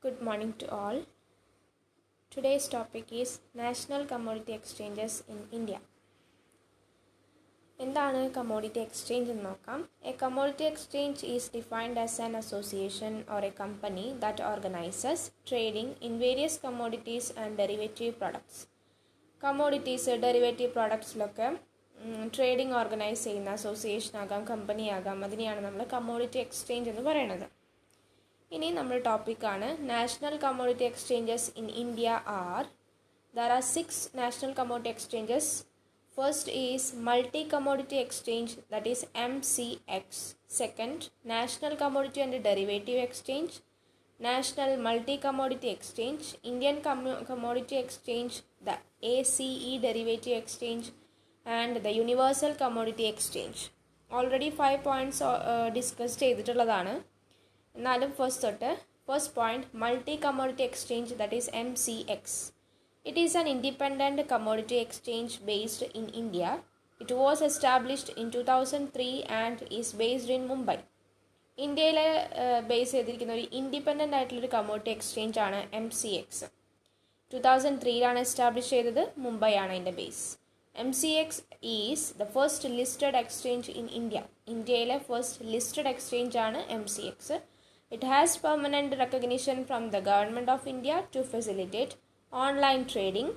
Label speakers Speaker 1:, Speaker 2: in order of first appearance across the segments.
Speaker 1: Good morning to all. Today's topic is National Commodity Exchanges in India. എന്താണ് commodity exchange എന്ന് നോക്കാം. A commodity exchange is defined as an association or a company that organises trading in various commodities and derivative products. Commodities derivative പ്രൊഡക്ട്സിലൊക്കെ trading organise ചെയ്യുന്ന association ആകാം, company ആകാം, അതിനെയാണ് നമ്മൾ commodity exchange എന്ന് പറയുന്നത്. ഇനി നമ്മുടെ ടോപ്പിക്കാണ് national commodity exchanges in India are. There are 6 national commodity exchanges. First is Multi Commodity Exchange, that is MCX. Second, National Commodity and Derivative Exchange, National Multi Commodity Exchange, Indian Commodity Exchange, the ACE Derivative Exchange, and the Universal Commodity Exchange. Already 5 points discussed ചെയ്തിട്ടുള്ളതാണ്. എന്നാലും first point Multi Commodity Exchange, that is MCX. It is an independent commodity exchange based in India. It was established in 2003 and is based in Mumbai. ഇന്ത്യയിലെ base ചെയ്തിരിക്കുന്ന ഒരു independent ആയിട്ടുള്ളൊരു commodity exchange ആണ് MCX. 2003 establish ചെയ്തത്, മുംബൈ ആണ് അതിൻ്റെ base. MCX is the first listed exchange in India. ഇന്ത്യയിലെ first listed exchange ആണ് MCX. It has permanent recognition from the government of India to facilitate online trading,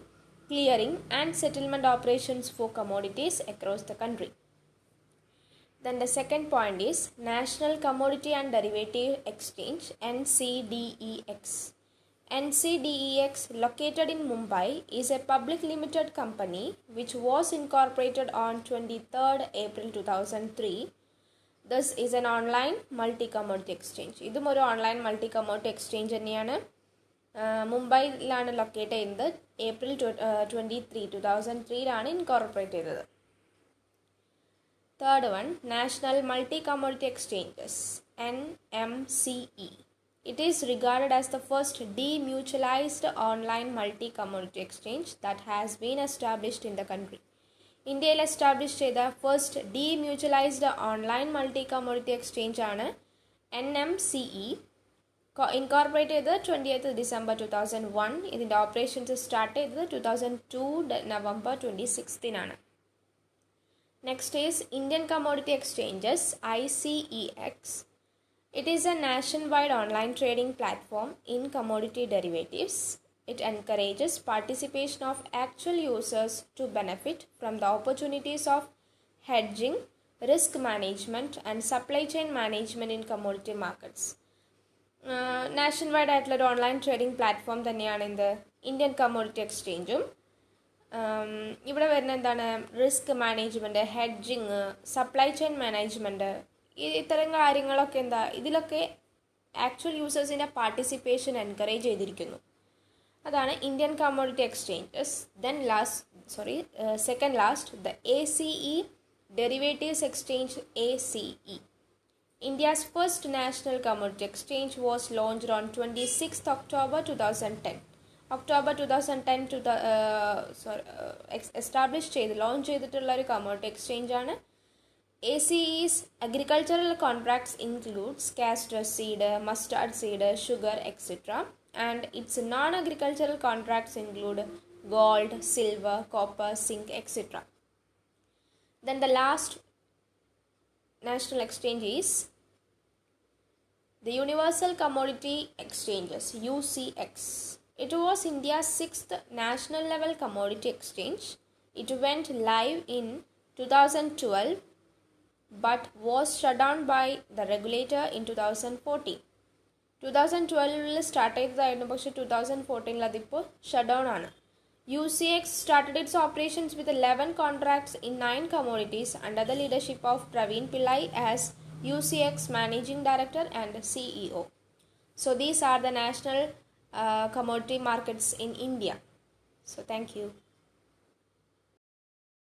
Speaker 1: clearing and settlement operations for commodities across the country. Then the second point is National Commodity and Derivative Exchange, NCDEX. NCDEX, located in Mumbai, is a public limited company which was incorporated on 23rd April 2003. This is an online multi-commodity exchange. ഇതും ഒരു online multi commodity exchange തന്നെയാണ്. മുംബൈയിലാണ് locate ചെയ്യുന്നത്. April 23, 2003 incorporate ചെയ്തത്. Third one, national multi commodity exchanges, NMCE. It is regarded as the first demutualised online multi commodity exchange that has been established in the country. ഇന്ത്യയിൽ establish ചെയ്ത first demutualised online multi commodity exchange ആണ് NMCE. Incorporate ചെയ്തത് 20th December 2001. ഇതിൻ്റെ operations start ചെയ്തത് 2002 November 26 next is Indian commodity exchanges, ICEX. It is a nationwide online trading platform in commodity derivatives. It encourages participation of actual users to benefit from the opportunities of hedging, risk management and supply chain management in commodity markets. Nationwide ആയിട്ടുള്ളൊരു online trading platform തന്നെയാണ് Indian commodity എക്സ്ചേഞ്ചും. ഇവിടെ വരുന്ന എന്താണ്, risk management, hedging, supply chain management, ഇത്തരം കാര്യങ്ങളൊക്കെ ഇതിലൊക്കെ actual യൂസേഴ്സിൻ്റെ പാർട്ടിസിപ്പേഷൻ എൻകറേജ് ചെയ്തിരിക്കുന്നു. അതാണ് Indian commodity exchanges. Then second last the ACE derivatives exchange, ACE. India's first national commodity exchange was launched on 26th October 2010. October 2010 establish ചെയ്ത് launch ചെയ്തിട്ടുള്ള ഒരു commodity exchange ആണ്. ACE's agricultural contracts includes castor seed, mustard seed, sugar, etc. And its non-agricultural contracts include gold, silver, copper, zinc, etc. Then the last national exchange is the Universal Commodity Exchanges, UCX. It was India's 6th national level commodity exchange. It went live in 2012 but was shut down by the regulator in 2014. 2012 start ചെയ്തതായിരുന്നു, പക്ഷേ 2014 അതിപ്പോൾ shut down ആണ്. UCX started its operations with 11 contracts in 9 commodities under the leadership of Praveen Pillai as UCX Managing Director and CEO. So these are the national commodity markets in India. So thank you.